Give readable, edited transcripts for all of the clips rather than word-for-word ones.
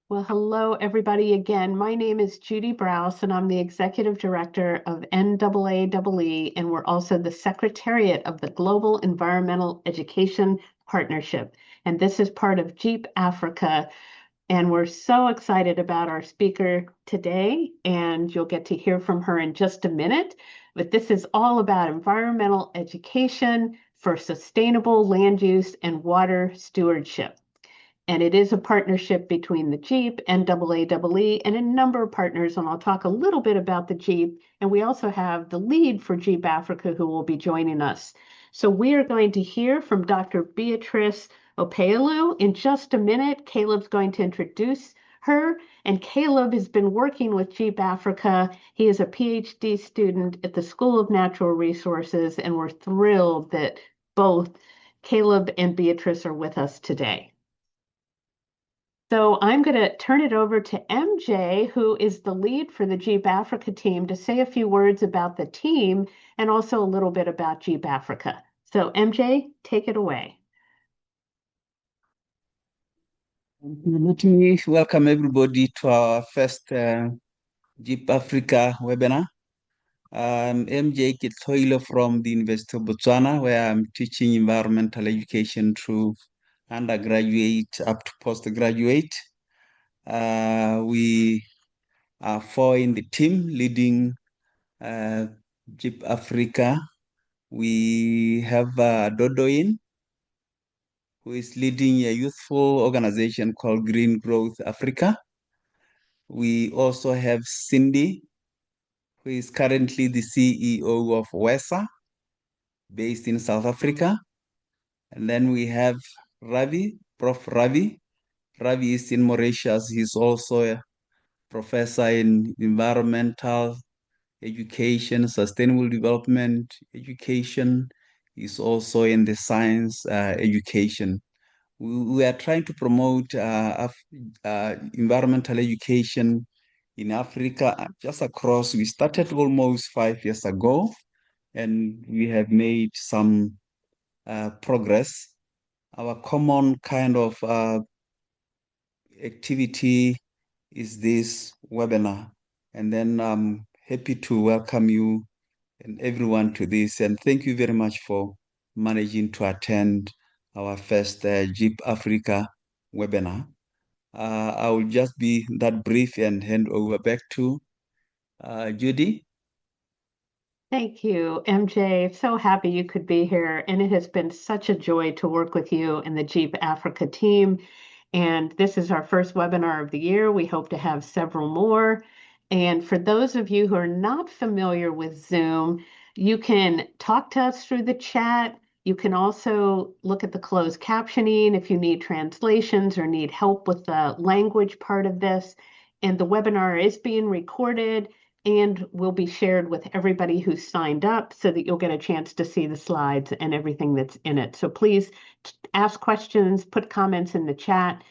Well, hello, everybody again. My name is Judy Browse, and I'm the Executive Director of NAAEE, and we're also the Secretariat of the Global Environmental Education Partnership. And this is part of GEEP Africa. And we're so excited about our speaker today, and you'll get to hear from her in just a minute. But this is all about environmental education for sustainable land use and water stewardship. And it is a partnership between the GEEP, NAAEE, and a number of partners. And I'll talk a little bit about the GEEP. And we also have the lead for GEEP Africa who will be joining us. So we are going to hear from Dr. Beatrice Opeolu in just a minute. Caleb's going to introduce her. And Caleb has been working with GEEP Africa. He is a PhD student at the School of Natural Resources. And we're thrilled that both Caleb and Beatrice are with us today. So I'm going to turn it over to MJ, who is the lead for the GEEP Africa team, to say a few words about the team and also a little bit about GEEP Africa. So MJ, take it away. Let me welcome everybody to our first GEEP Africa webinar. I'm MJ Kitsoilo from the University of Botswana, where I'm teaching environmental education through undergraduate up to postgraduate. We are four in the team leading GEEP Africa. We have Dodoin, who is leading a youthful organization called Green Growth Africa. We also have Cindy, who is currently the CEO of WESA, based in South Africa. And then we have Ravi, Prof. Ravi. Ravi is in Mauritius. He's also a professor in environmental education, sustainable development education. He's also in the science education. We are trying to promote environmental education in Africa, just across. We started almost 5 years ago, and we have made some progress. Our common kind of activity is this webinar. And then I'm happy to welcome you and everyone to this. And thank you very much for managing to attend our first GEEP Africa webinar. I will just be that brief and hand over back to Judy. Thank you, MJ. So happy you could be here. And it has been such a joy to work with you and the GEEP Africa team. And this is our first webinar of the year. We hope to have several more. And for those of you who are not familiar with Zoom, you can talk to us through the chat. You can also look at the closed captioning if you need translations or need help with the language part of this. And the webinar is being recorded and will be shared with everybody who's signed up so that you'll get a chance to see the slides and everything that's in it. So please ask questions, put comments in the chat.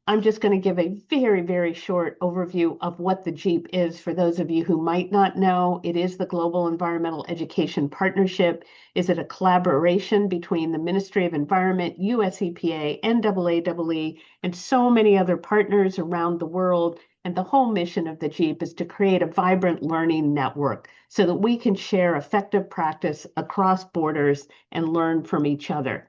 I'm just going to give a very, very short overview of what the GEEP is for those of you who might not know. It is the Global Environmental Education Partnership. Is it a collaboration between the Ministry of Environment, US EPA, NAAEE, and so many other partners around the world? And the whole mission of the GEEP is to create a vibrant learning network so that we can share effective practice across borders and learn from each other.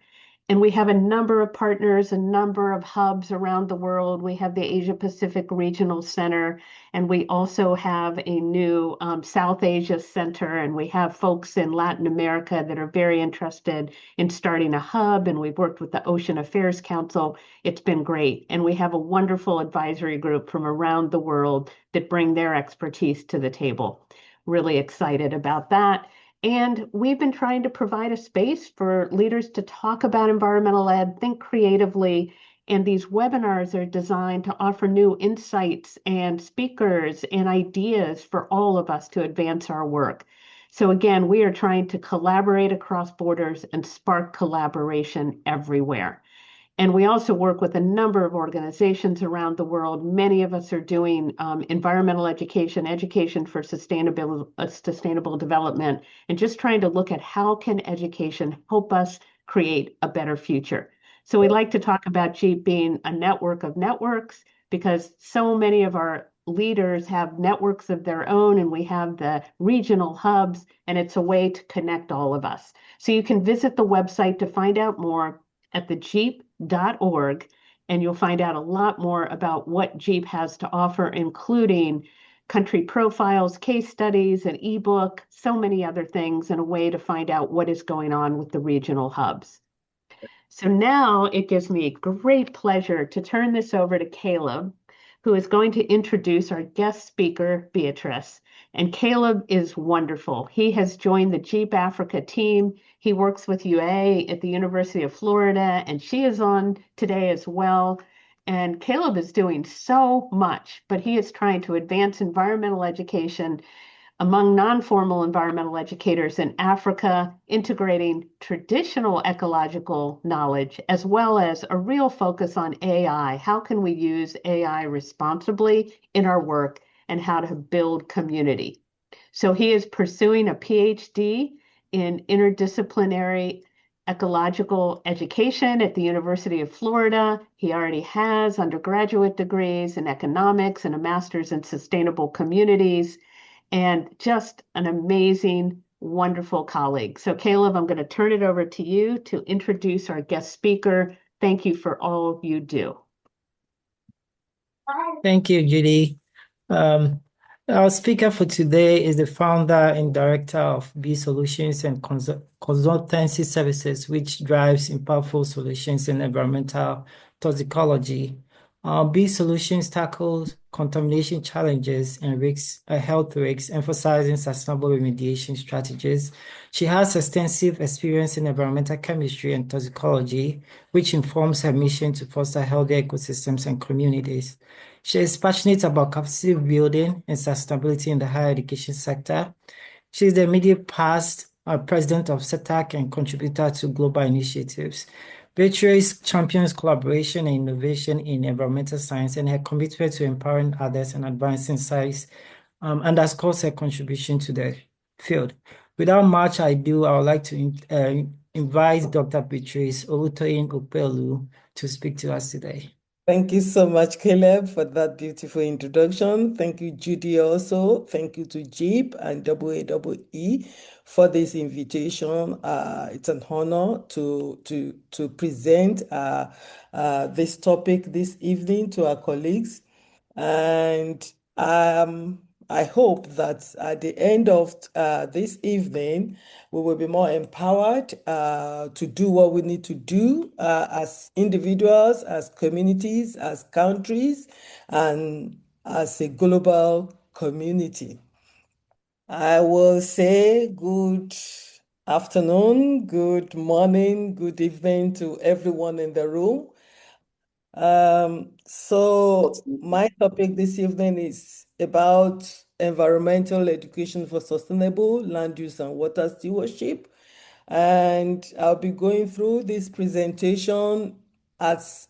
And we have a number of partners, a number of hubs around the world. We have the Asia Pacific Regional Center, and we also have a new South Asia Center, and we have folks in Latin America that are very interested in starting a hub, and we've worked with the Ocean Affairs Council. It's been great. And we have a wonderful advisory group from around the world that bring their expertise to the table. Really excited about that. And we've been trying to provide a space for leaders to talk about environmental ed, think creatively. And these webinars are designed to offer new insights and speakers and ideas for all of us to advance our work. So again, we are trying to collaborate across borders and spark collaboration everywhere. And we also work with a number of organizations around the world. Many of us are doing environmental education, education for sustainable development, and just trying to look at how can education help us create a better future. So we like to talk about GEEP being a network of networks. because so many of our leaders have networks of their own, and we have the regional hubs, and it's a way to connect all of us. So you can visit the website to find out more at thejeep.org, and you'll find out a lot more about what Jeep has to offer, including country profiles, case studies, an ebook, so many other things, and a way to find out what is going on with the regional hubs. So now it gives me great pleasure to turn this over to Caleb, who is going to introduce our guest speaker, Beatrice. And Caleb is wonderful. He has joined the GEEP Africa team. He works with UA at the University of Florida, and she is on today as well. And Caleb is doing so much, but he is trying to advance environmental education among non-formal environmental educators in Africa, integrating traditional ecological knowledge as well as a real focus on AI. How can we use AI responsibly in our work and how to build community? So he is pursuing a PhD in interdisciplinary ecological education at the University of Florida. He already has undergraduate degrees in economics and a master's in sustainable communities, and just an amazing, wonderful colleague. So, Caleb, I'm going to turn it over to you to introduce our guest speaker. Thank you for all you do. Thank you, Judy. Um, our speaker for today is the founder and director of B Solutions and Consultancy Services, which drives impactful solutions in environmental toxicology. B Solutions tackles contamination challenges and risks, health risks, emphasizing sustainable remediation strategies. She has extensive experience in environmental chemistry and toxicology, which informs her mission to foster healthy ecosystems and communities. She is passionate about capacity building and sustainability in the higher education sector. She is the immediate past president of SETAC and contributor to global initiatives. Beatrice champions collaboration and innovation in environmental science, and her commitment to empowering others and advancing science underscores her contribution to the field. Without much ado, I would like to invite Dr. Beatrice Opeolu to speak to us today. Thank you so much, Caleb, for that beautiful introduction. Thank you, Judy, also. Thank you to Jeep and WAEE for this invitation. It's an honor to present this topic this evening to our colleagues. And I hope that at the end of this evening, we will be more empowered to do what we need to do as individuals, as communities, as countries, and as a global community. I will say good afternoon, good morning, good evening to everyone in the room. So my topic this evening is about environmental education for sustainable land use and water stewardship. And I'll be going through this presentation as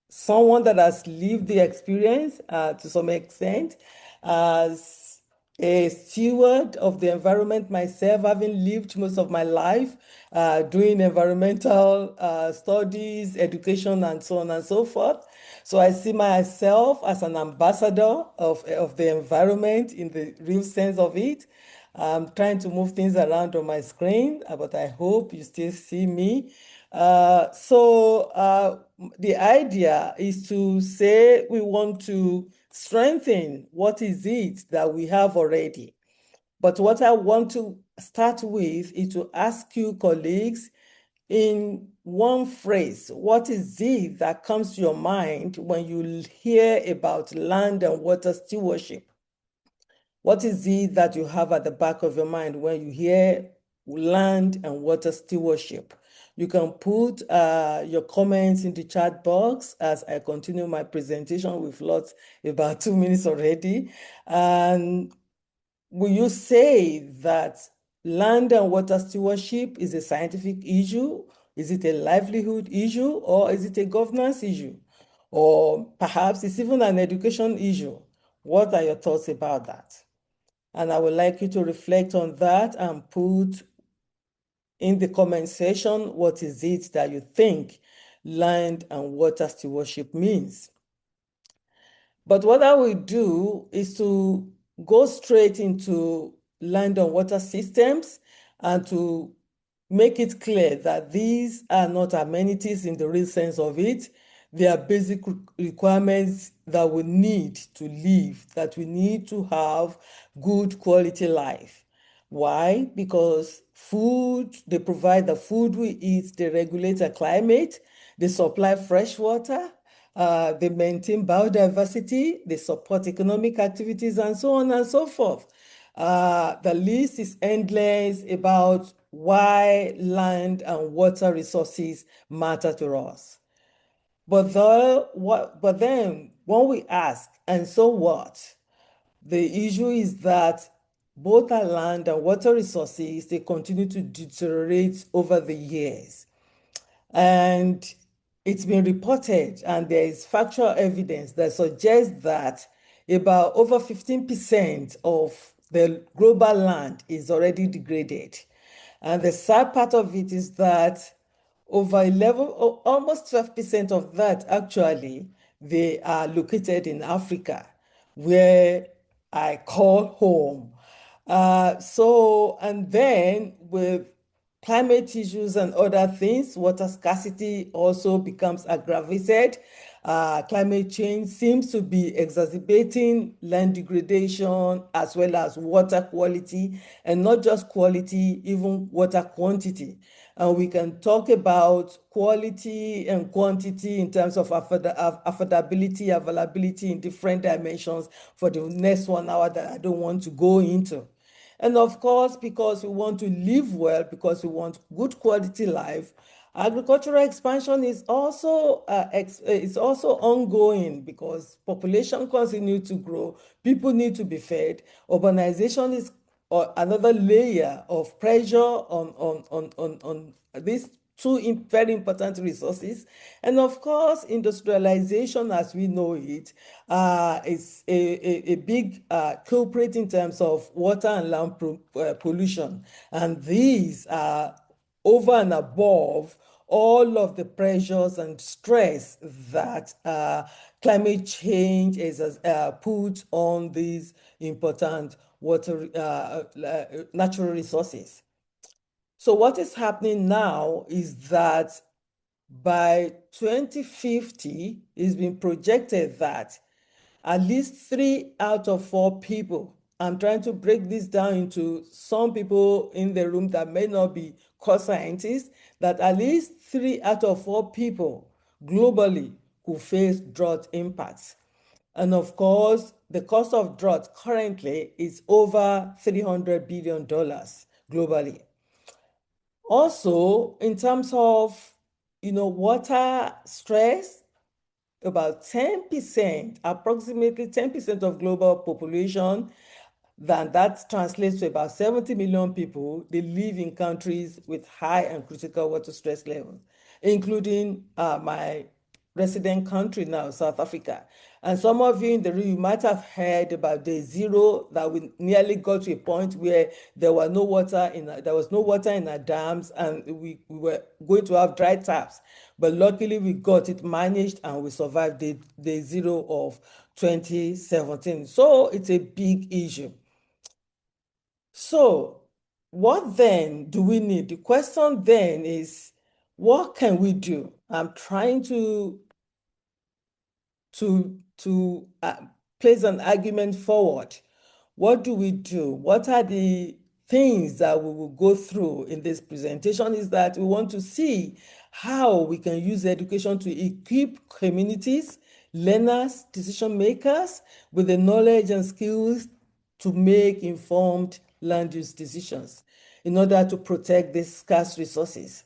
someone that has lived the experience to some extent, as a steward of the environment myself, having lived most of my life doing environmental studies, education, and so on and so forth. So I see myself as an ambassador of the environment in the real sense of it. I'm trying to move things around on my screen, but I hope you still see me. The idea is to say we want to strengthen what is it that we have already. But what I want to start with is to ask you, colleagues, in one phrase, what is it that comes to your mind when you hear about land and water stewardship? What is it that you have at the back of your mind when you hear land and water stewardship? You can put your comments in the chat box as I continue my presentation. We've lost about 2 minutes already. And will you say that land and water stewardship is a scientific issue? Is it a livelihood issue, or is it a governance issue? Or perhaps it's even an education issue. What are your thoughts about that? And I would like you to reflect on that and put in the comment section what is it that you think land and water stewardship means. But what I will do is to go straight into land and water systems and to make it clear that these are not amenities in the real sense of it. They are basic requirements that we need to live, that we need to have good quality life. Why? Because food, they provide the food we eat, they regulate the climate, they supply fresh water, they maintain biodiversity, they support economic activities, and so on and so forth. The list is endless about why land and water resources matter to us. But then when we ask, and so what? The issue is that both our land and water resources, they continue to deteriorate over the years. And it's been reported, and there is factual evidence that suggests that about over 15% of the global land is already degraded. And the sad part of it is that over 11, or almost 12% of that actually, they are located in Africa, where I call home. And then with climate issues and other things, water scarcity also becomes aggravated. Climate change seems to be exacerbating land degradation as well as water quality, and not just quality, even water quantity. And we can talk about quality and quantity in terms of affordability, availability in different dimensions for the next 1 hour that I don't want to go into. And of course, because we want to live well, because we want good quality life, agricultural expansion is also ongoing because population continues to grow, people need to be fed. Urbanization is another layer of pressure on these two very important resources. And of course, industrialization as we know it is a big culprit in terms of water and land pollution. And these are over and above all of the pressures and stress that climate change is put on these important water natural resources. So what is happening now is that by 2050, it's been projected that at least 3 out of 4 people, I'm trying to break this down into some people in the room that may not be core scientists, that at least 3 out of 4 people globally could face drought impacts. And of course, the cost of drought currently is over $300 billion globally. Also, in terms of, water stress, about 10%, approximately 10% of global population, then that translates to about 70 million people, they live in countries with high and critical water stress levels, including my resident country now, South Africa. And some of you in the room, you might have heard about day zero, that we nearly got to a point where there was no water in our dams, and we were going to have dry taps. But luckily we got it managed and we survived day zero of 2017. So it's a big issue. So what then do we need? The question then is, what can we do? I'm trying to place an argument forward. What do we do? What are the things that we will go through in this presentation? Is that we want to see how we can use education to equip communities, learners, decision makers with the knowledge and skills to make informed land use decisions in order to protect these scarce resources.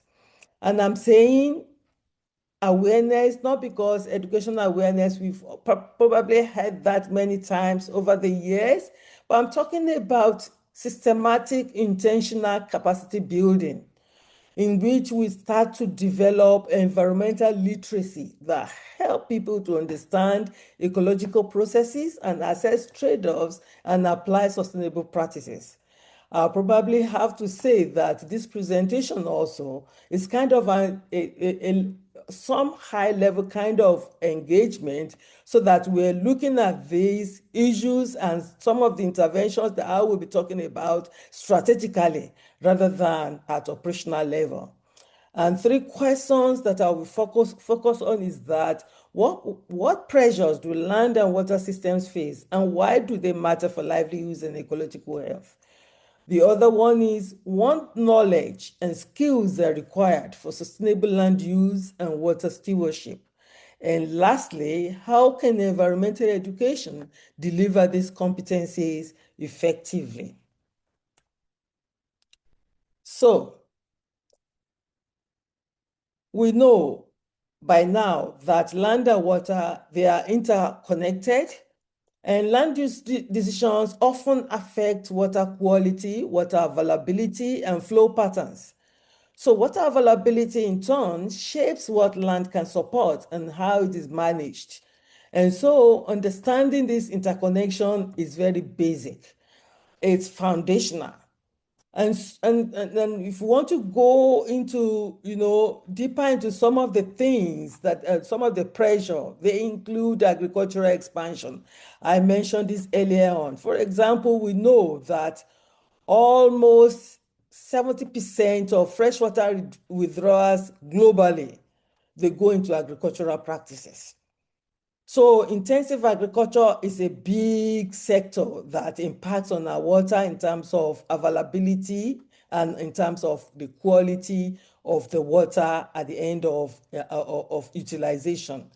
And I'm saying awareness, not because educational awareness, we've probably heard that many times over the years, but I'm talking about systematic, intentional capacity building, in which we start to develop environmental literacy that help people to understand ecological processes and assess trade-offs and apply sustainable practices. I'll probably have to say that this presentation also is kind of some high level kind of engagement so that we're looking at these issues and some of the interventions that I will be talking about strategically rather than at operational level. And three questions that I will focus on is that what pressures do land and water systems face, and why do they matter for livelihoods and ecological health? The other one is what knowledge and skills are required for sustainable land use and water stewardship. And lastly, how can environmental education deliver these competencies effectively? So, we know by now that land and water, they are interconnected, and land use decisions often affect water quality, water availability, and flow patterns. So water availability in turn shapes what land can support and how it is managed. And so understanding this interconnection is very basic. It's foundational. And if you want to go into, deeper into some of the things that, some of the pressure, they include agricultural expansion. I mentioned this earlier on. For example, we know that almost 70% of freshwater withdrawals globally, they go into agricultural practices. So intensive agriculture is a big sector that impacts on our water in terms of availability and in terms of the quality of the water at the end of utilization.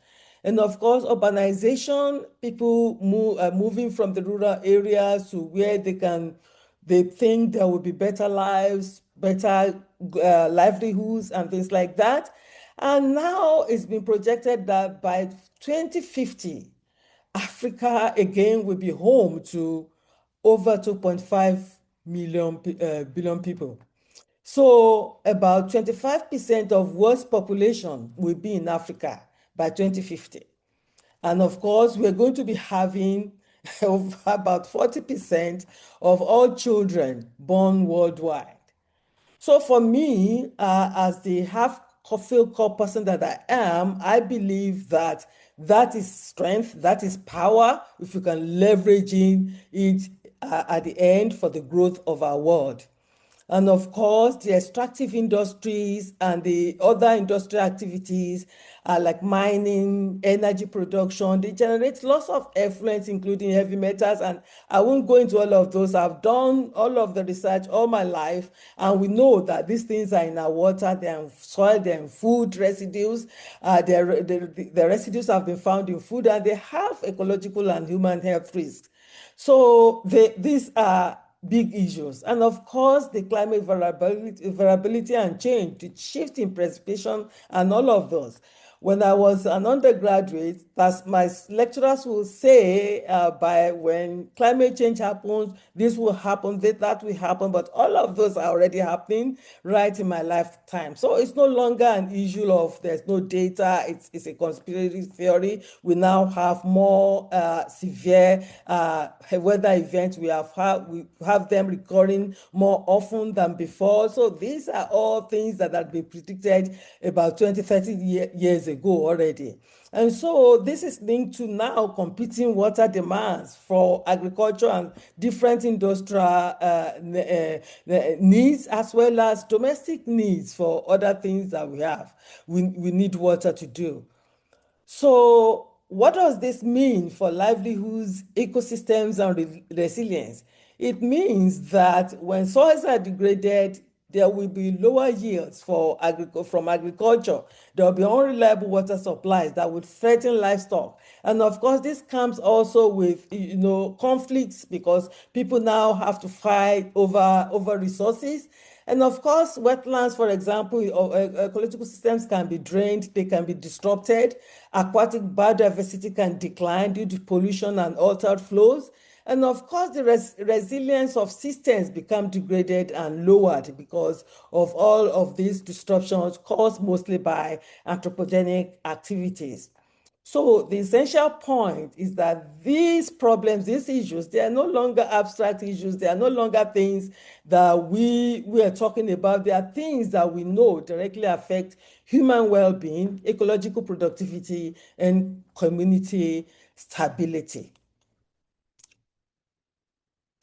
And of course, urbanization, people moving from the rural areas to where they think there will be better lives, better livelihoods and things like that. And now it's been projected that by 2050, Africa again will be home to over 2.5 billion people. So about 25% of world's population will be in Africa by 2050. And of course, we're going to be having about 40% of all children born worldwide. So for me, as the half-filled cup person that I am, I believe that is strength, that is power, if you can leverage it at the end for the growth of our world. And of course, the extractive industries and the other industrial activities like mining, energy production, they generate lots of effluents, including heavy metals. And I won't go into all of those. I've done all of the research all my life. And we know that these things are in our water, they're in soil, they're in food residues. The residues have been found in food, and they have ecological and human health risks. So these are big issues. And of course, the climate variability and change, the shift in precipitation and all of those. When I was an undergraduate, as my lecturers will say, by when climate change happens, this will happen, that will happen, but all of those are already happening right in my lifetime. So it's no longer an issue of there's no data, it's a conspiracy theory. We now have more severe weather events. We have them recurring more often than before. So these are all things that had been predicted about 20, 30 years ago already. And so this is linked to now competing water demands for agriculture and different industrial needs, as well as domestic needs for other things that we have. We need water to do. So what does this mean for livelihoods, ecosystems, and resilience? It means that when soils are degraded, there will be lower yields from agriculture. There will be unreliable water supplies that would threaten livestock. And of course, this comes also with conflicts, because people now have to fight over resources. And of course, wetlands, for example, ecological systems can be drained, they can be disrupted. Aquatic biodiversity can decline due to pollution and altered flows. And of course, the resilience of systems become degraded and lowered because of all of these disruptions caused mostly by anthropogenic activities. So the essential point is that these problems, these issues, they are no longer abstract issues. They are no longer things that we are talking about. They are things that we know directly affect human well-being, ecological productivity, and community stability.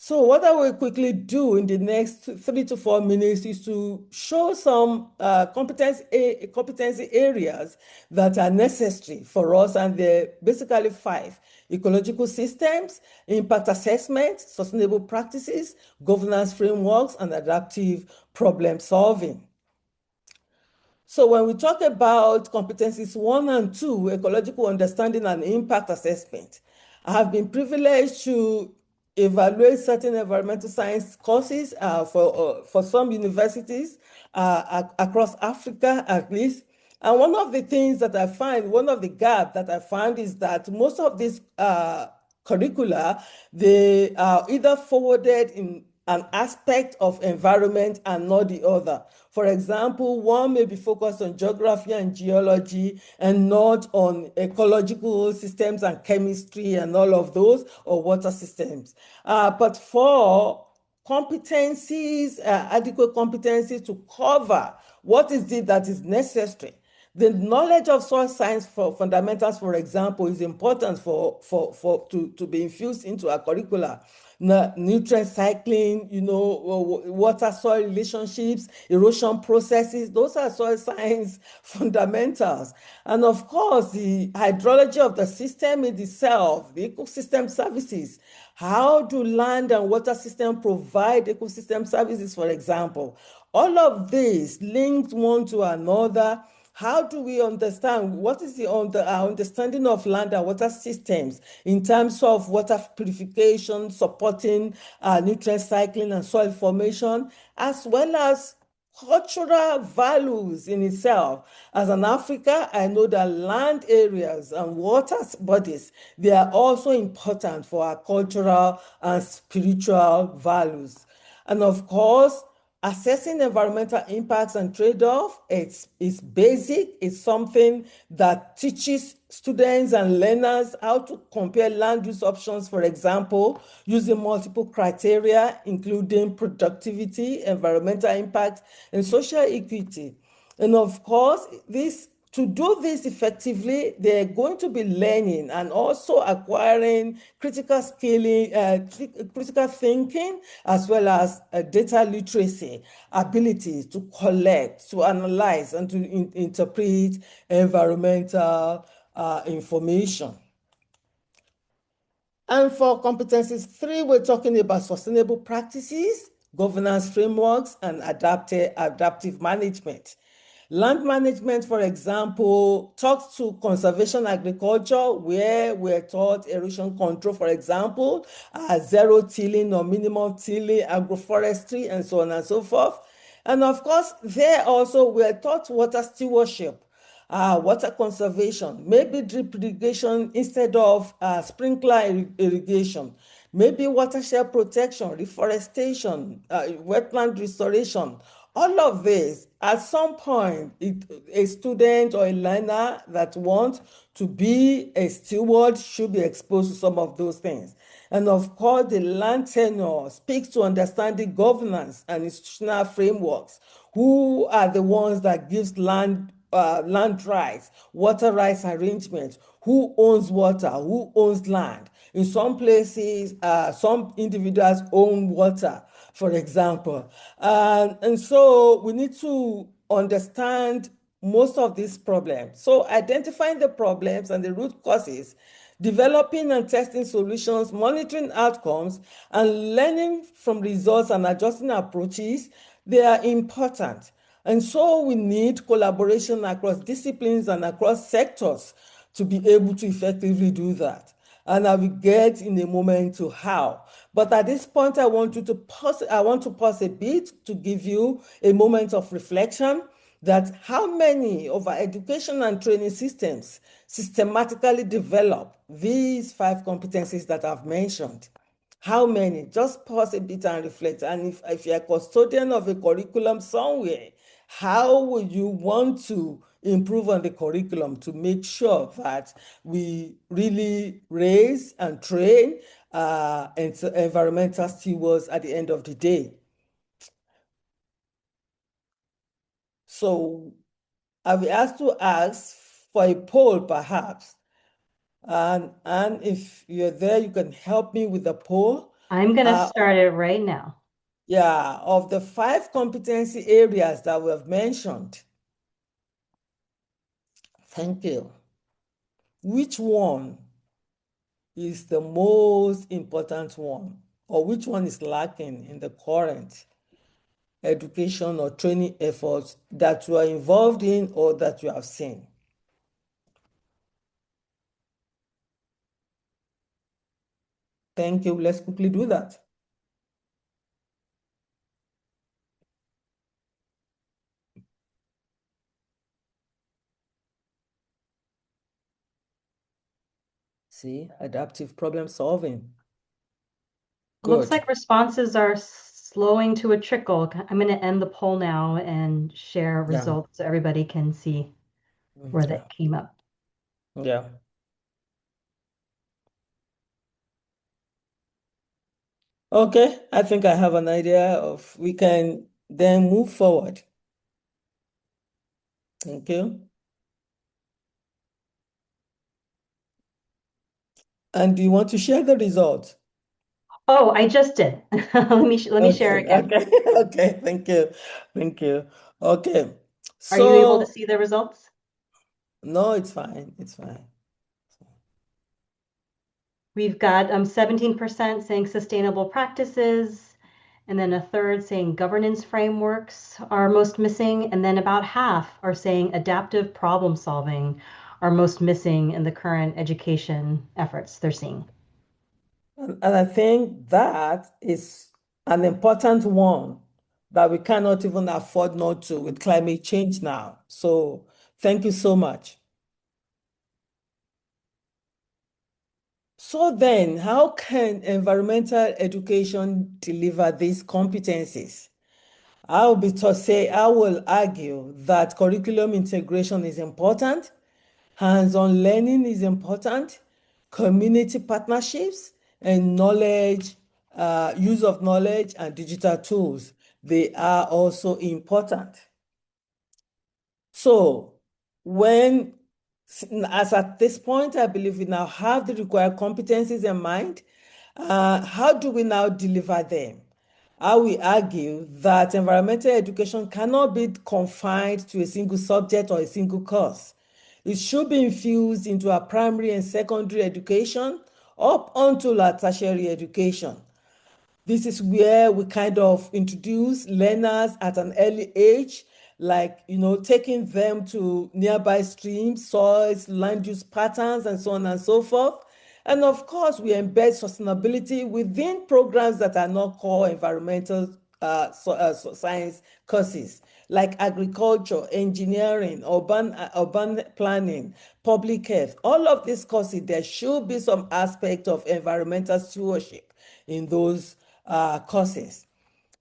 So what I will quickly do in the next 3 to 4 minutes is to show some competency areas that are necessary for us, and they're basically 5: ecological systems, impact assessment, sustainable practices, governance frameworks, and adaptive problem solving. So when we talk about competencies 1 and 2, ecological understanding and impact assessment, I have been privileged to evaluate certain environmental science courses for some universities across Africa at least. And one of the things that I find, one of the gaps that I find is that most of these curricula, they are either forwarded in an aspect of environment and not the other. For example, one may be focused on geography and geology and not on ecological systems and chemistry and all of those, or water systems. But for competencies, adequate competencies to cover what is it that is necessary. The knowledge of soil science for fundamentals, for example, is important to be infused into our curricula. Nutrient cycling, water-soil relationships, erosion processes, those are soil science fundamentals. And of course, the hydrology of the system in itself, the ecosystem services. How do land and water system provide ecosystem services, for example? All of this linked one to another. How do we understand what is our understanding of land and water systems in terms of water purification, supporting nutrient cycling and soil formation, as well as cultural values in itself? As an Africa, I know that land areas and water bodies, they are also important for our cultural and spiritual values. And of course, assessing environmental impacts and trade-off, it's basic. It's something that teaches students and learners how to compare land use options, for example, using multiple criteria, including productivity, environmental impact, and social equity. And of course, to do this effectively, they're going to be learning and also acquiring critical skilling, critical thinking, as well as data literacy, abilities to collect, to analyze, and to interpret environmental information. And for competencies 3, we're talking about sustainable practices, governance frameworks, and adaptive management. Land management, for example, talks to conservation agriculture, where we're taught erosion control, for example, zero tilling or minimum tilling, agroforestry, and so on and so forth. And of course, there also we're taught water stewardship, water conservation, maybe drip irrigation instead of sprinkler irrigation, maybe watershed protection, reforestation, wetland restoration. All of this, at some point, a student or a learner that wants to be a steward should be exposed to some of those things. And of course, the land tenure speaks to understanding governance and institutional frameworks. Who are the ones that gives land rights, water rights arrangements? Who owns water? Who owns land? In some places, some individuals own water, for example. And so we need to understand most of these problems. So identifying the problems and the root causes, developing and testing solutions, monitoring outcomes, and learning from results and adjusting approaches, they are important. And so we need collaboration across disciplines and across sectors to be able to effectively do that. And I will get in a moment to how. But at this point, I want to pause a bit to give you a moment of reflection that how many of our education and training systems systematically develop these 5 competencies that I've mentioned. How many? Just pause a bit and reflect. And if you're a custodian of a curriculum somewhere, how would you want to improve on the curriculum to make sure that we really raise and train environmental stewards at the end of the day. So I will ask to ask for a poll perhaps. And if you're there, you can help me with the poll. I'm going to start it right now. Yeah, of the 5 competency areas that we have mentioned. Thank you. Which one is the most important one? Or which one is lacking in the current education or training efforts that you are involved in or that you have seen? Thank you. Let's quickly do that. See, adaptive problem solving. Looks Good. like responses are slowing to a trickle. I'm going to end the poll now and share Yeah. results so everybody can see where Yeah. that came up. Yeah. Okay, I think I have an idea of we can then move forward. Thank you. And do you want to share the results? Oh, I just did. Let me share again. Okay, okay, thank you. Thank you. Okay. Are you able to So see the results? no, it's fine. It's fine. We've got 17% saying sustainable practices, and then a third saying governance frameworks are most missing, and then about half are saying adaptive problem solving are most missing in the current education efforts they're seeing. And I think that is an important one that we cannot even afford not to with climate change now. So thank you so much. So then, how can environmental education deliver these competencies? I will argue that curriculum integration is important, hands-on learning is important, community partnerships, and knowledge, use of knowledge and digital tools, they are also important. So as at this point, I believe we now have the required competencies in mind. How do we now deliver them? I will argue that environmental education cannot be confined to a single subject or a single course. It should be infused into our primary and secondary education up onto our tertiary education. This is where we kind of introduce learners at an early age, like, taking them to nearby streams, soils, land use patterns, and so on and so forth. And of course, we embed sustainability within programs that are not core environmental science courses, like agriculture, engineering, urban planning, public health. All of these courses, there should be some aspect of environmental stewardship in those courses.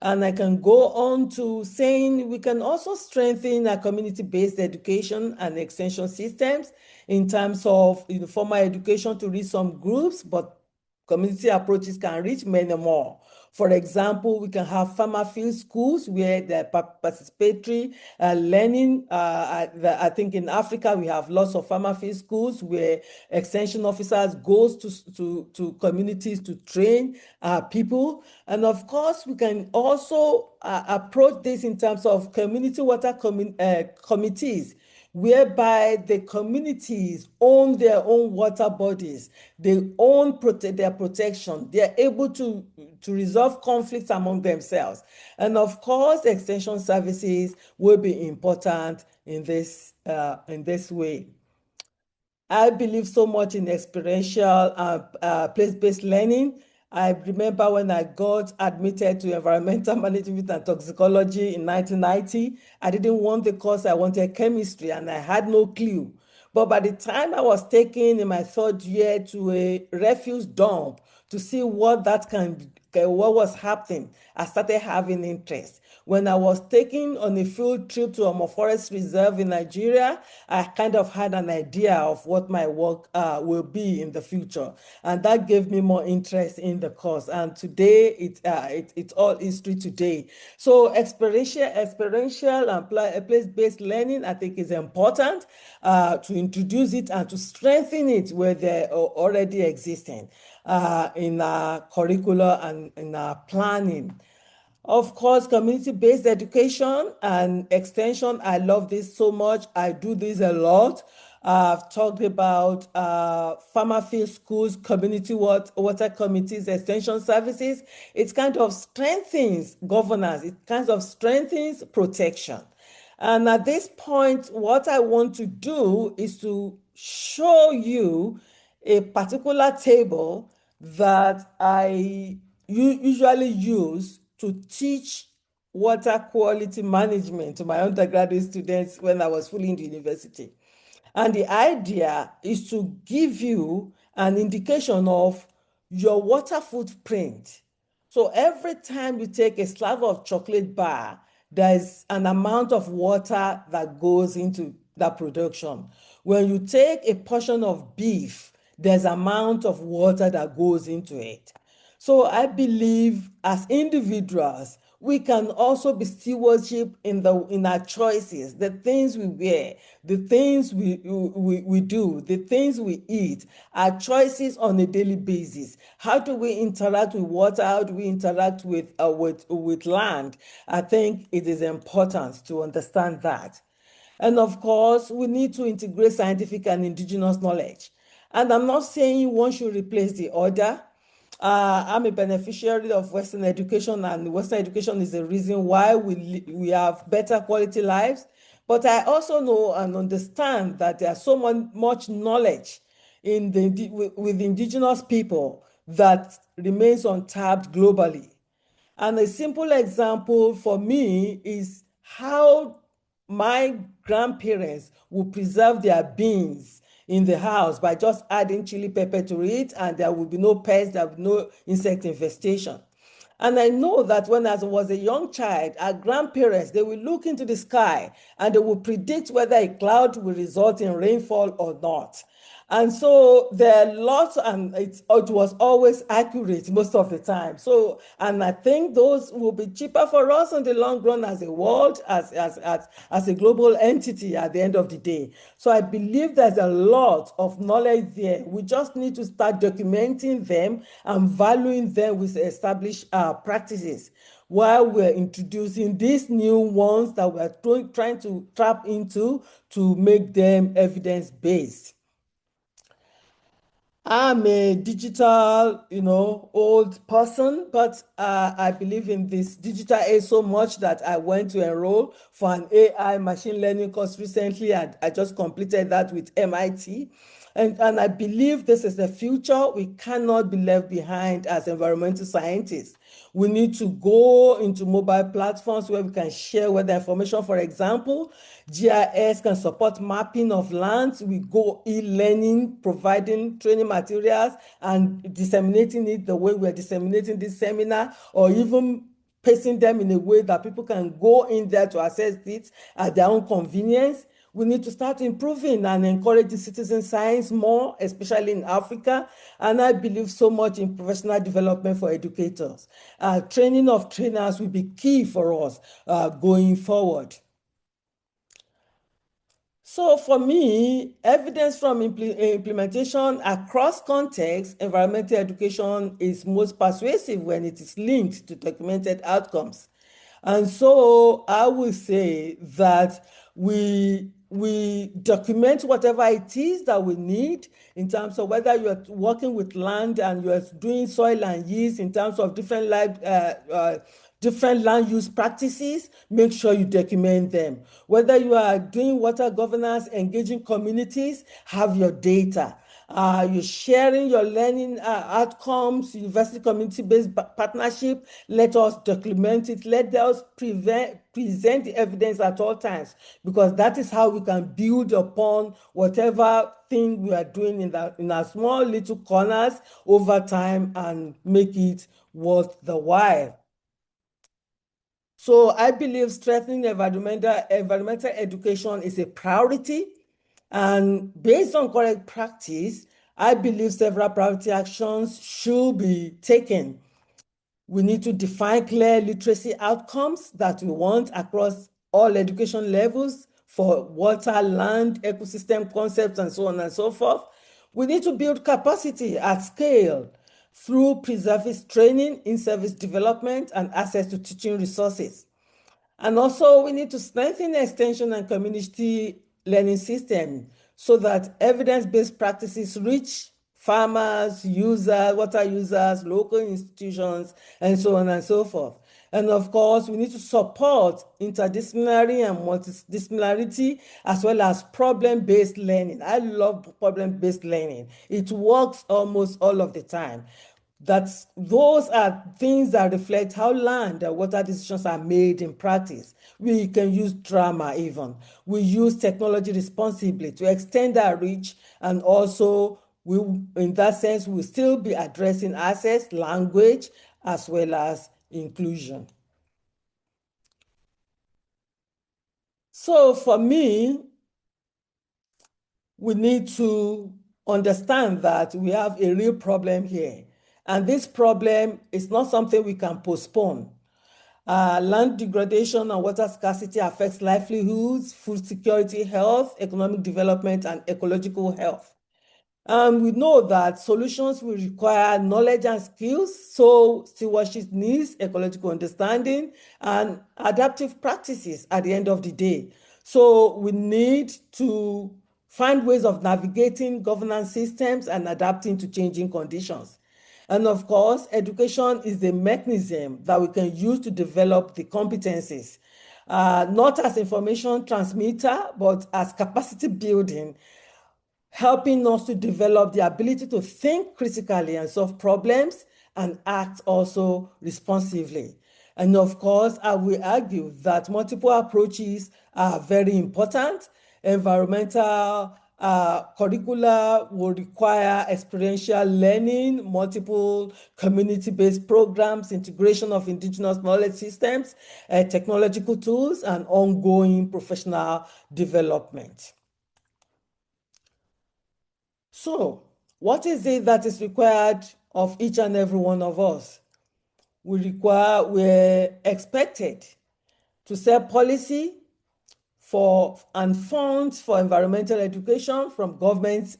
And I can go on to saying we can also strengthen our community-based education and extension systems in terms of formal education to reach some groups, but community approaches can reach many more. For example, we can have farmer field schools where the participatory learning, I think in Africa, we have lots of farmer field schools where extension officers goes to communities to train people. And of course, we can also approach this in terms of community water committees, whereby the communities own their own water bodies, they own their protection, they are able to resolve conflicts among themselves. And of course, extension services will be important in this way. I believe so much in experiential place-based learning. I remember when I got admitted to environmental management and toxicology in 1990, I didn't want the course, I wanted chemistry, and I had no clue. But by the time I was taken in my third year to a refuse dump to see what that what was happening, I started having interest. When I was taken on a field trip to a forest reserve in Nigeria, I kind of had an idea of what my work will be in the future. And that gave me more interest in the course. And today, it's all history today. So experiential and place-based learning, I think, is important to introduce it and to strengthen it where they're already existing in our curricula and in our planning. Of course, community-based education and extension. I love this so much. I do this a lot. I've talked about farmer field schools, community water committees, extension services. It kind of strengthens governance. It kind of strengthens protection. And at this point, what I want to do is to show you a particular table that I usually use to teach water quality management to my undergraduate students when I was fully in the university. And the idea is to give you an indication of your water footprint. So every time you take a slab of chocolate bar, there's an amount of water that goes into that production. When you take a portion of beef, there's amount of water that goes into it. So I believe as individuals, we can also be stewardship in our choices, the things we wear, the things we do, the things we eat, our choices on a daily basis. How do we interact with water? How do we interact with land? I think it is important to understand that. And of course, we need to integrate scientific and indigenous knowledge. And I'm not saying one should replace the other. I'm a beneficiary of Western education, and Western education is the reason why we have better quality lives. But I also know and understand that there's so much knowledge with indigenous people that remains untapped globally. And a simple example for me is how my grandparents would preserve their beans in the house by just adding chili pepper to it, and there will be no pests, there will be no insect infestation. And I know that when I was a young child, our grandparents, they will look into the sky and they will predict whether a cloud will result in rainfall or not. And so there are lots, and it was always accurate most of the time. So, and I think those will be cheaper for us in the long run as a world, as a global entity at the end of the day. So I believe there's a lot of knowledge there. We just need to start documenting them and valuing them with established practices, while we're introducing these new ones that we're trying to tap into to make them evidence-based. I'm a digital, old person, but I believe in this digital age so much that I went to enroll for an AI machine learning course recently, and I just completed that with MIT. And I believe this is the future. We cannot be left behind as environmental scientists. We need to go into mobile platforms where we can share weather information. For example, GIS can support mapping of lands. We go e-learning, providing training materials and disseminating it the way we're disseminating this seminar, or even pacing them in a way that people can go in there to access it at their own convenience. We need to start improving and encouraging citizen science more, especially in Africa. And I believe so much in professional development for educators. Training of trainers will be key for us going forward. So for me, evidence from implementation across contexts, environmental education is most persuasive when it is linked to documented outcomes. And so I will say that we document whatever it is that we need in terms of whether you're working with land and you're doing soil and yeast in terms of different land use practices. Make sure you document them. Whether you are doing water governance, engaging communities, have your data. You're sharing your learning outcomes, university community-based partnership. Let us document it. Let us present the evidence at all times, because that is how we can build upon whatever thing we are doing in our small little corners over time and make it worth the while. So I believe strengthening environmental education is a priority. And based on correct practice, I believe several priority actions should be taken. We need to define clear literacy outcomes that we want across all education levels for water, land, ecosystem concepts, and so on and so forth. We need to build capacity at scale through pre-service training, in-service development, and access to teaching resources. And also, we need to strengthen extension and community learning system so that evidence-based practices reach farmers, users, water users, local institutions, and so on and so forth. And of course, we need to support interdisciplinary and multidisciplinarity, as well as problem-based learning. I love problem-based learning. It works almost all of the time. Those are things that reflect how land and water decisions are made in practice. We can use drama even. We use technology responsibly to extend our reach, and also in that sense, we'll still be addressing access, language, as well as inclusion. So for me, we need to understand that we have a real problem here. And this problem is not something we can postpone. Land degradation and water scarcity affects livelihoods, food security, health, economic development, and ecological health. And we know that solutions will require knowledge and skills, so stewardship needs ecological understanding and adaptive practices at the end of the day. So we need to find ways of navigating governance systems and adapting to changing conditions. And of course, education is the mechanism that we can use to develop the competencies, not as information transmitter, but as capacity building, helping us to develop the ability to think critically and solve problems and act also responsively. And of course, I will argue that multiple approaches are very important. Environmental curricula will require experiential learning, multiple community-based programs, integration of indigenous knowledge systems, technological tools, and ongoing professional development. So, what is it that is required of each and every one of us? We're expected to set policy for and funds for environmental education from government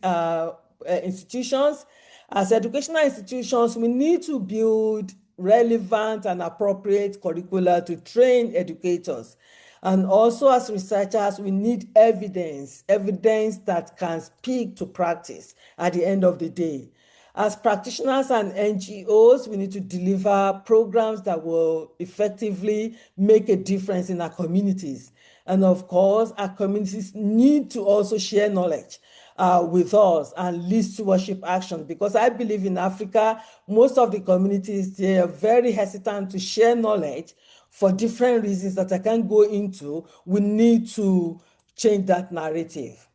institutions. As educational institutions, we need to build relevant and appropriate curricula to train educators. And also as researchers, we need evidence that can speak to practice at the end of the day. As practitioners and NGOs, we need to deliver programs that will effectively make a difference in our communities. And of course, our communities need to also share knowledge with us and lead stewardship action, because I believe in Africa, most of the communities, they are very hesitant to share knowledge for different reasons that I can't go into. We need to change that narrative.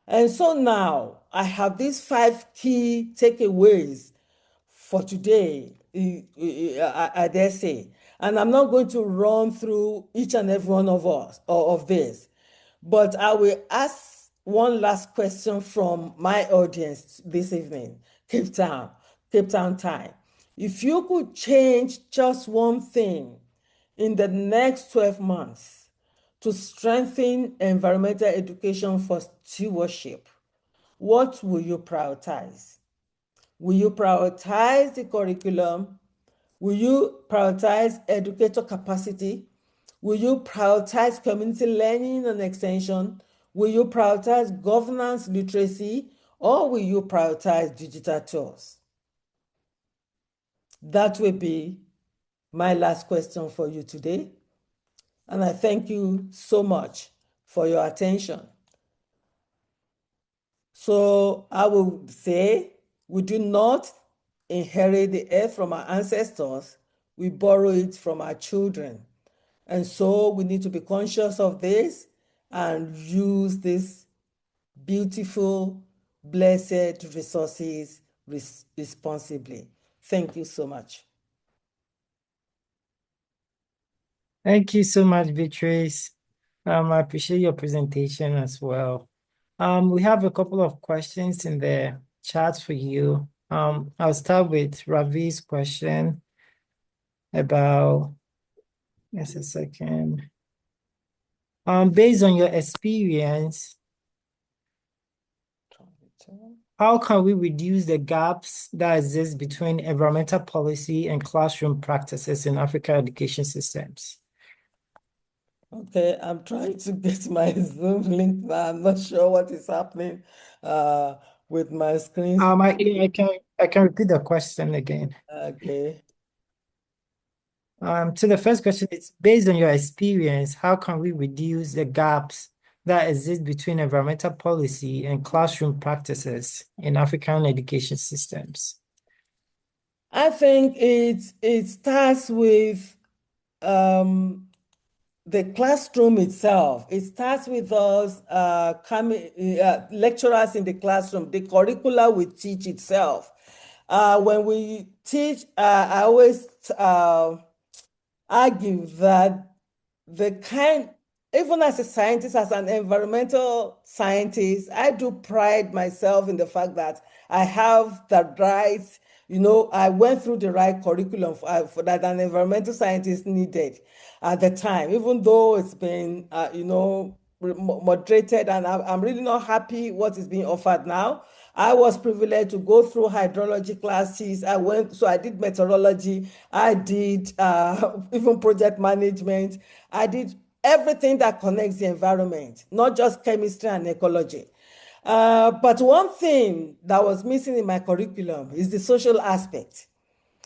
And so now I have these 5 key takeaways for today, I dare say. And I'm not going to run through each and every one of us or of this, but I will ask one last question from my audience this evening, Cape Town time. If you could change just one thing in the next 12 months to strengthen environmental education for stewardship, what will you prioritize? Will you prioritize the curriculum? Will you prioritize educator capacity? Will you prioritize community learning and extension? Will you prioritize governance literacy? Or will you prioritize digital tools? That will be my last question for you today. And I thank you so much for your attention. So I would say we do not inherit the earth from our ancestors, we borrow it from our children. And so we need to be conscious of this and use these beautiful, blessed resources responsibly. Thank you so much. Thank you so much, Beatrice. I appreciate your presentation as well. We have a couple of questions in the chat for you. I'll start with Ravi's question about, just a second. Based on your experience, how can we reduce the gaps that exist between environmental policy and classroom practices in African education systems? Okay, I'm trying to get my Zoom link now. I'm not sure what is happening with my screen. I can repeat the question again. Okay. So the first question is, based on your experience, how can we reduce the gaps that exist between environmental policy and classroom practices in African education systems? I think it starts with the classroom itself. It starts with us lecturers in the classroom, the curricula we teach itself. When we teach, I always argue that even as a scientist, as an environmental scientist, I do pride myself in the fact that I have the right, I went through the right curriculum for that an environmental scientist needed at the time, even though it's been, moderated, and I'm really not happy what is being offered now. I was privileged to go through hydrology classes. I did meteorology. I did even project management. I did everything that connects the environment, not just chemistry and ecology. But one thing that was missing in my curriculum is the social aspect.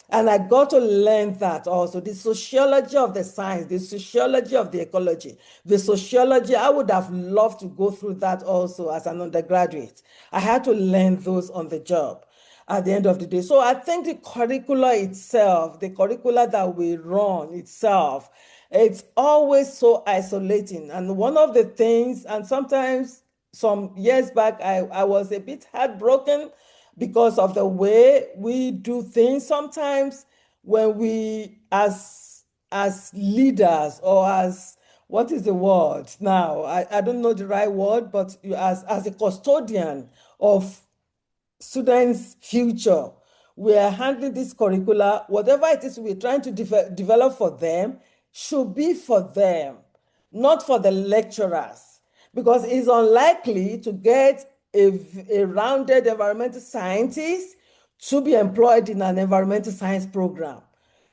And I got to learn that also, the sociology of the science, the sociology of the ecology, the sociology. I would have loved to go through that also as an undergraduate. I had to learn those on the job at the end of the day. So I think the curricula itself, the curricula that we run itself, it's always so isolating. And one of the things, and sometimes some years back, I was a bit heartbroken because of the way we do things sometimes when we as leaders, or as, what is the word now, I don't know the right word, but as a custodian of students' future, we are handling this curricula. Whatever it is we're trying to develop for them should be for them, not for the lecturers, because it's unlikely to get a rounded environmental scientist to be employed in an environmental science program.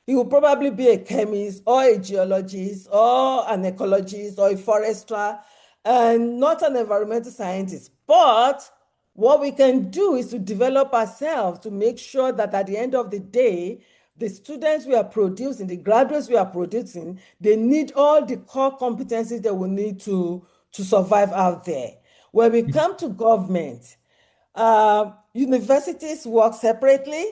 He will probably be a chemist or a geologist or an ecologist or a forester, and not an environmental scientist. But what we can do is to develop ourselves to make sure that at the end of the day, the students we are producing, the graduates we are producing, they need all the core competencies that we need to survive out there. When we come to government, universities work separately,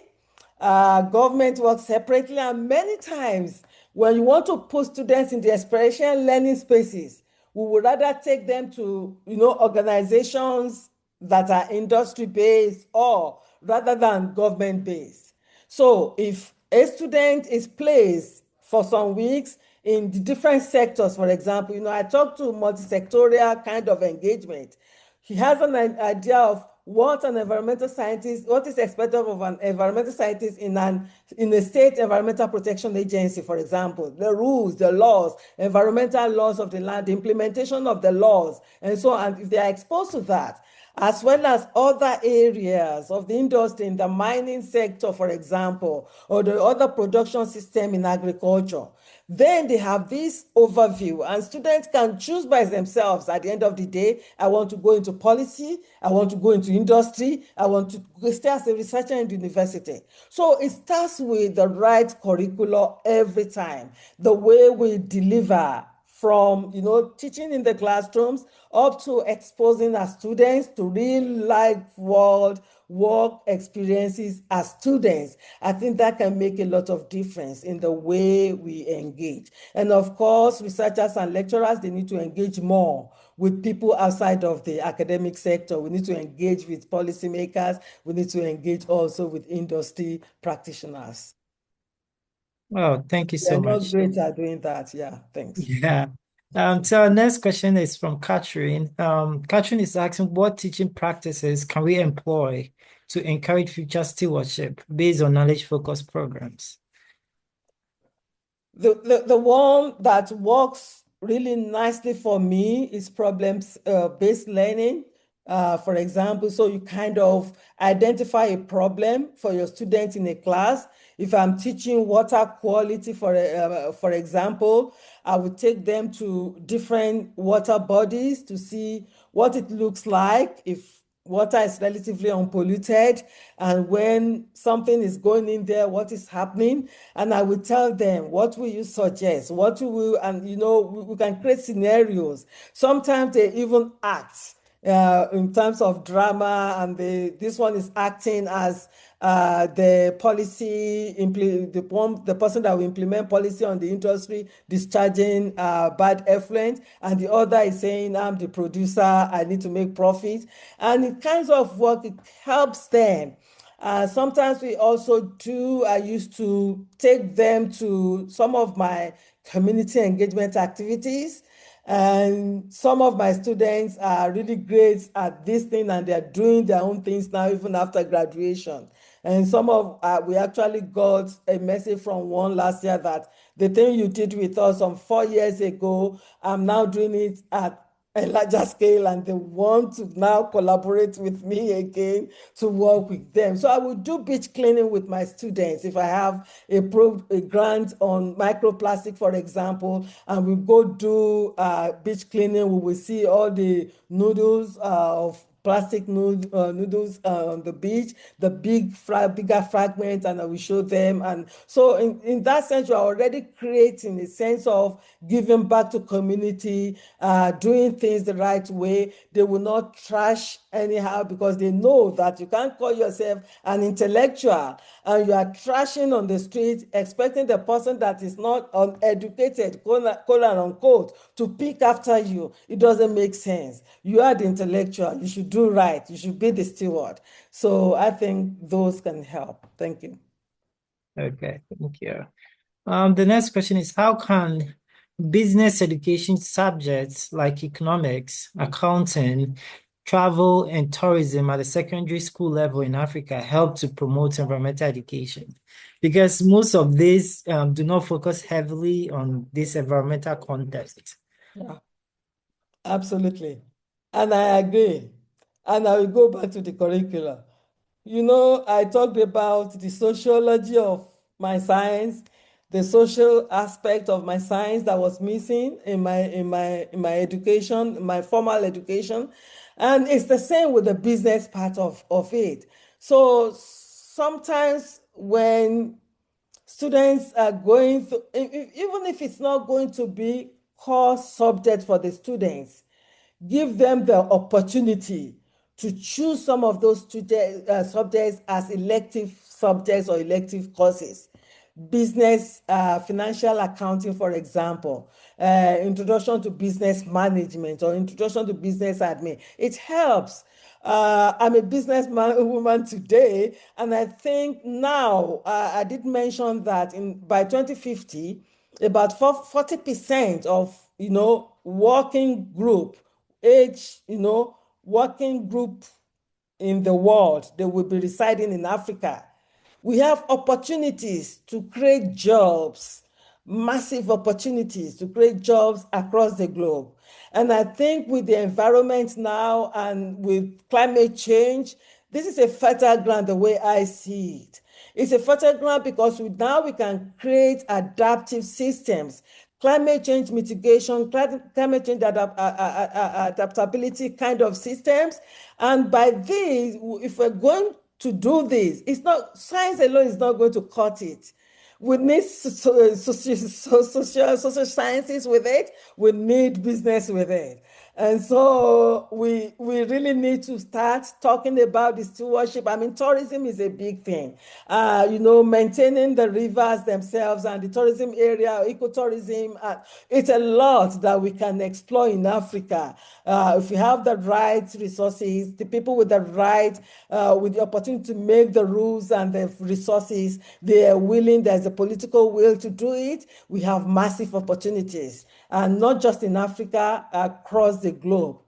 government works separately, and many times when you want to put students in the experiential learning spaces, we would rather take them to organizations that are industry-based or rather than government-based. So if a student is placed for some weeks in the different sectors, for example, I talk to multi-sectorial kind of engagement. He has an idea of what an environmental scientist, what is expected of an environmental scientist in a state environmental protection agency, for example, the rules, the laws, environmental laws of the land, the implementation of the laws, and so on. If they are exposed to that, as well as other areas of the industry in the mining sector, for example, or the other production system in agriculture, then they have this overview, and students can choose by themselves at the end of the day. I want to go into policy, I want to go into industry, I want to stay as a researcher in the university. So it starts with the right curriculum every time, the way we deliver from, teaching in the classrooms up to exposing our students to real life world work experiences as students. I think that can make a lot of difference in the way we engage. And of course, researchers and lecturers, they need to engage more with people outside of the academic sector. We need to engage with policymakers. We need to engage also with industry practitioners. Oh, thank you so They're not much. great at doing that. Yeah, thanks. Yeah. So our next question is from Catherine. Catherine is asking, what teaching practices can we employ to encourage future stewardship based on knowledge-focused programs? The one that works really nicely for me is problems-based learning. For example, so you kind of identify a problem for your students in a class. If I'm teaching water quality, for example, I would take them to different water bodies to see what it looks like if water is relatively unpolluted, and when something is going in there, what is happening? And I will tell them, what will you suggest? What will, and we can create scenarios. Sometimes they even act in terms of drama, and this one is acting as the policy, the person that will implement policy on the industry, discharging bad effluent, and the other is saying, I'm the producer, I need to make profit. And it kinds of work, it helps them. Sometimes we also do, I used to take them to some of my community engagement activities. And some of my students are really great at this thing, and they're doing their own things now, even after graduation. And we actually got a message from one last year that the thing you did with us 4 years ago, I'm now doing it at a larger scale, and they want to now collaborate with me again to work with them. So I will do beach cleaning with my students. If I have a grant on microplastic, for example, and we go do beach cleaning, we will see all the noodles of plastic noodles on the beach, the bigger fragments, and I will show them. And so in that sense, you are already creating a sense of giving back to community, doing things the right way. They will not trash anyhow, because they know that you can't call yourself an intellectual and you are trashing on the street, expecting the person that is not uneducated, quote unquote, to pick after you. It doesn't make sense. You are the intellectual. You should do right. You should be the steward. So I think those can help. Thank you. Okay, thank you. The next question is, how can business education subjects like economics, accounting, travel, and tourism at the secondary school level in Africa help to promote environmental education? Because most of these do not focus heavily on this environmental context. Yeah, absolutely. And I agree. And I will go back to the curriculum. I talked about the sociology of my science, the social aspect of my science that was missing in my education, my formal education. And it's the same with the business part of it. So sometimes when students are going through, even if it's not going to be core subject for the students, give them the opportunity to choose some of those subjects as elective subjects or elective courses. Business, financial accounting, for example, introduction to business management or introduction to business admin. It helps. I'm a woman today, and I think now I did mention that by 2050, about 40% of working group age, working group in the world, they will be residing in Africa. We have opportunities to create jobs, massive opportunities to create jobs across the globe. And I think with the environment now and with climate change, this is a fertile ground the way I see it. It's a fertile ground because now we can create adaptive systems, climate change mitigation, climate change adaptability kind of systems. And by this, if we're going to do this, it's not, science alone is not going to cut it. We need social sciences with it. We need business with it. And so we really need to start talking about the stewardship. I mean, tourism is a big thing. Maintaining the rivers themselves and the tourism area, ecotourism, it's a lot that we can explore in Africa. If we have the right resources, the people with the right, with the opportunity to make the rules and the resources, they are willing, there's a political will to do it, we have massive opportunities. And not just in Africa, across the globe.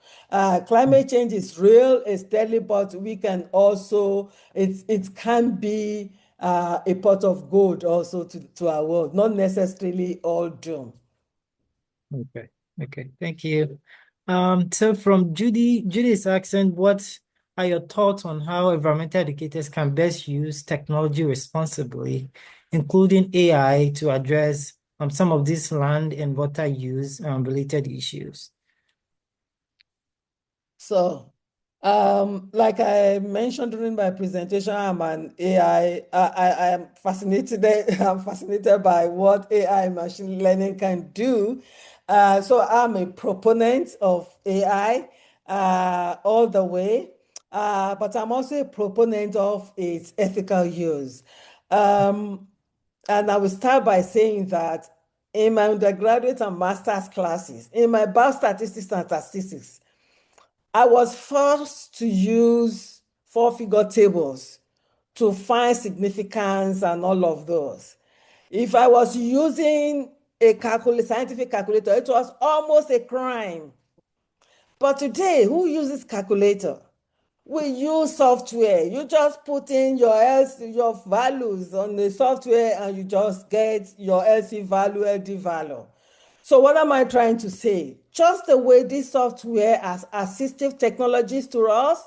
Climate change is real, it's deadly, but we can also, it can be a pot of gold also to our world, not necessarily all doom. Okay, thank you. So from Judy is asking, what are your thoughts on how environmental educators can best use technology responsibly, including AI, to address some of these land and water use related issues? So, like I mentioned during my presentation, I'm an AI. I am fascinated. I'm fascinated by what AI machine learning can do. So I'm a proponent of AI all the way, but I'm also a proponent of its ethical use. And I will start by saying that in my undergraduate and master's classes, in my biostatistics and statistics, I was forced to use four-figure tables to find significance and all of those. If I was using a scientific calculator, it was almost a crime. But today, who uses calculator? We use software. You just put in your values on the software and you just get your LC value, LD value. So what am I trying to say? Just the way this software has assistive technologies to us,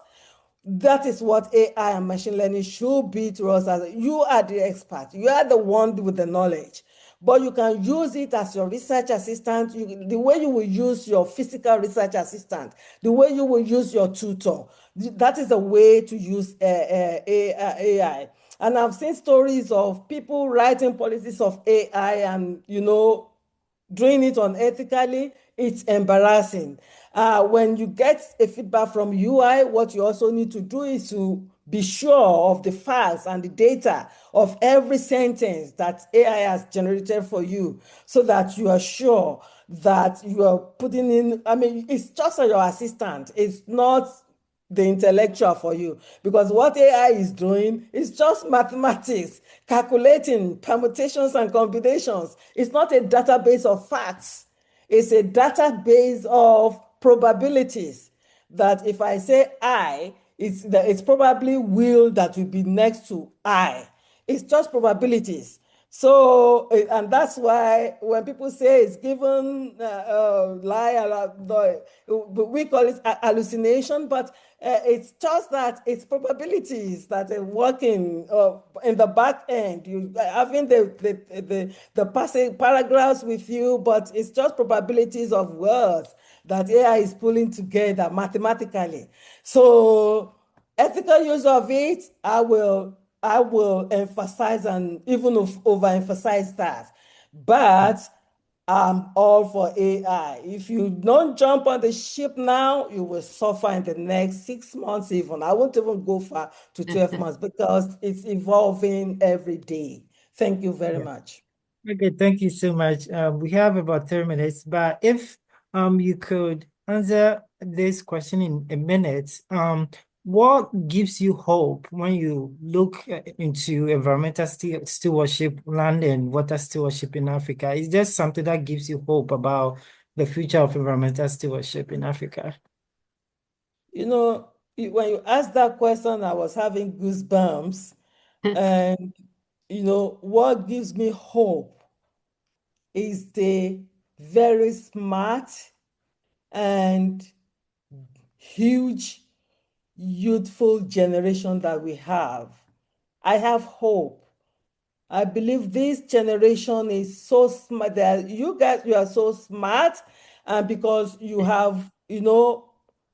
that is what AI and machine learning should be to us. As you are the expert, you are the one with the knowledge, but you can use it as your research assistant, the way you will use your physical research assistant, the way you will use your tutor. That is the way to use AI. And I've seen stories of people writing policies of AI and, doing it unethically. It's embarrassing. When you get a feedback from UI, what you also need to do is to be sure of the facts and the data of every sentence that AI has generated for you so that you are sure that you are putting in, I mean, it's just your assistant. It's not the intellectual for you, because what AI is doing is just mathematics, calculating permutations and combinations. It's not a database of facts. It's a database of probabilities that if I say I, it's probably will that will be next to I. It's just probabilities. So, and that's why when people say it's given lie, we call it hallucination, but it's just that it's probabilities that are working in the back end. You having the passing paragraphs with you, but it's just probabilities of words that AI is pulling together mathematically. So, ethical use of it, I will emphasize and even overemphasize that. But I'm all for AI. If you don't jump on the ship now, you will suffer in the next 6 months even. I won't even go far to 12 months because it's evolving every day. Thank you very much. Okay, thank you so much. We have about 3 minutes, but if you could answer this question in a minute, what gives you hope when you look into environmental stewardship, land and water stewardship in Africa? Is there something that gives you hope about the future of environmental stewardship in Africa? When you asked that question, I was having goosebumps. And, what gives me hope is the very smart and huge youthful generation that we have. I have hope. I believe this generation is so smart that you are so smart, and because you have,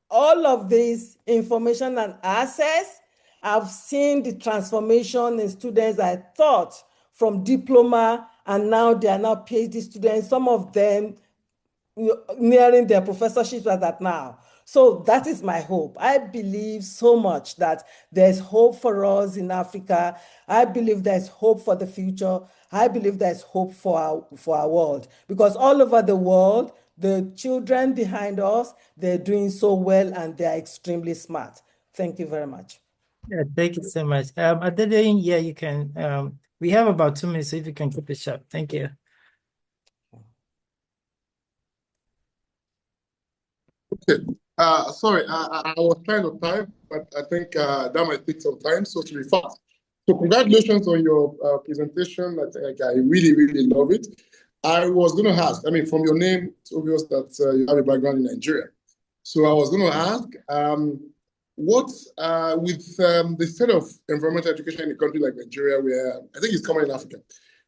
all of this information and access, I've seen the transformation in students. I thought from diploma, and now they are now PhD students, some of them nearing their professorships at that now. So that is my hope. I believe so much that there's hope for us in Africa. I believe there's hope for the future. I believe there's hope for our world, because all over the world, the children behind us, they're doing so well and they're extremely smart. Thank you very much. Yeah, thank you so much. Adedeyin, yeah, you can. We have about 2 minutes, so if you can keep it short. Thank you. Okay. Sorry, I was trying to type, but I think that might take some time, so to be fast. So congratulations on your presentation. I really, really love it. I was going to ask, I mean, from your name, it's obvious that you have a background in Nigeria. So I was going to ask, what with the state of environmental education in a country like Nigeria, where I think it's common in Africa,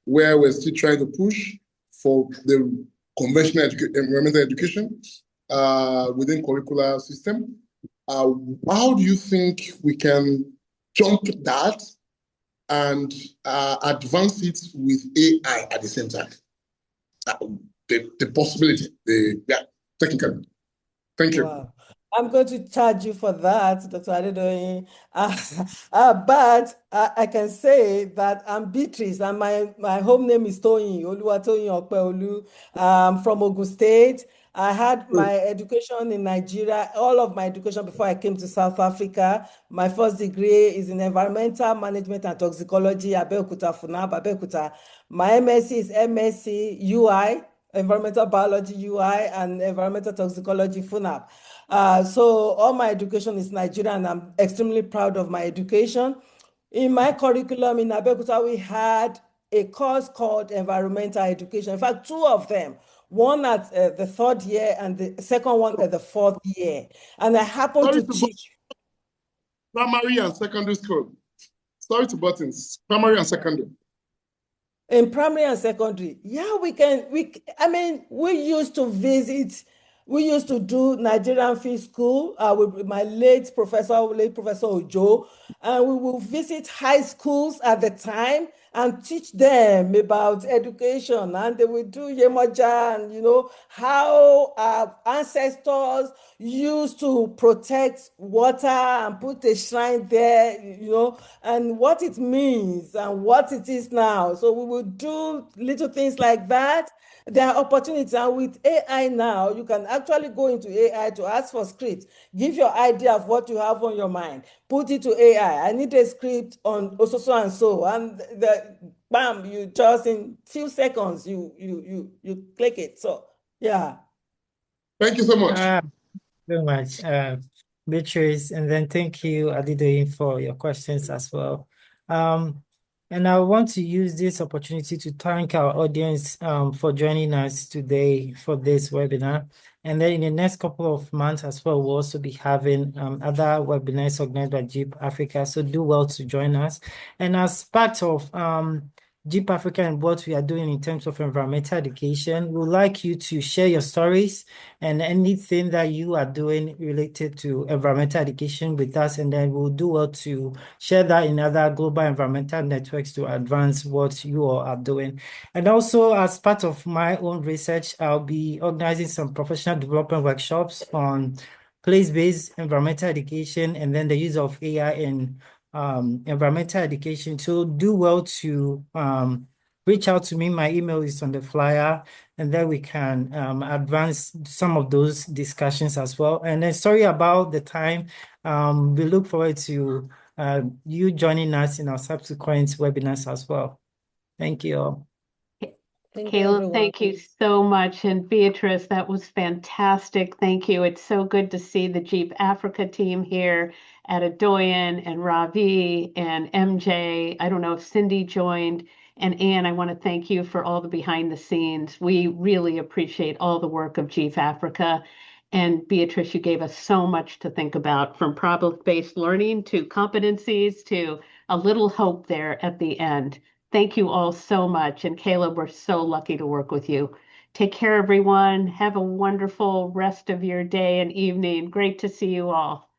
where we're still trying to push for the conventional environmental education within curricular system, how do you think we can jump that and advance it with AI at the same time? The possibility, technically. Thank you. Wow. I'm going to charge you for that, Dr. Adedoyin. But I can say that I'm Beatrice, and my home name is Toyin Opeolu. From Ogun State. I had my education in Nigeria, all of my education before I came to South Africa. My first degree is in environmental management and toxicology, Abeokuta, Funab, Abeokuta. My MSc is MSc UI, environmental biology UI, and environmental toxicology, FUNAB. So all my education is Nigerian, and I'm extremely proud of my education. In my curriculum in Abeokuta, we had a course called environmental education. In fact, two of them, one at the third year and the second one at the fourth year. And I happened to teach primary and secondary school. Sorry to buttons, primary and secondary. In primary and secondary, yeah, I mean, we used to do Nigerian Free School with my late Professor Ojo, and we will visit high schools at the time and teach them about education, and they will do Yemoja, and how our ancestors used to protect water and put a shrine there, and what it means and what it is now. So we will do little things like that. There are opportunities, and with AI now, you can actually go into AI to ask for scripts, give your idea of what you have on your mind, put it to AI. I need a script on so and so, and bam, you just in few seconds you click it. So yeah. Thank you so much. Very much, Beatrice, and then thank you, Adedoyin, for your questions as well. And I want to use this opportunity to thank our audience for joining us today for this webinar. And then in the next couple of months as well, we'll also be having other webinars organized by GEEP Africa. So do well to join us. And as part of GEEP Africa and what we are doing in terms of environmental education, we would like you to share your stories and anything that you are doing related to environmental education with us, and then we'll do well to share that in other global environmental networks to advance what you all are doing. And also, as part of my own research, I'll be organizing some professional development workshops on place-based environmental education and then the use of AI in environmental education. So do well to reach out to me. My email is on the flyer, and then we can advance some of those discussions as well. And then sorry about the time. We look forward to you joining us in our subsequent webinars as well. Thank you all. Caleb, thank you so much. And Beatrice, that was fantastic. Thank you. It's so good to see the GEEP Africa team here, Adedoyin and Ravi and MJ. I don't know if Cindy joined. And Anne, I want to thank you for all the behind the scenes. We really appreciate all the work of GEEP Africa. And Beatrice, you gave us so much to think about, from problem-based learning to competencies to a little hope there at the end. Thank you all so much. And Caleb, we're so lucky to work with you. Take care, everyone. Have a wonderful rest of your day and evening. Great to see you all.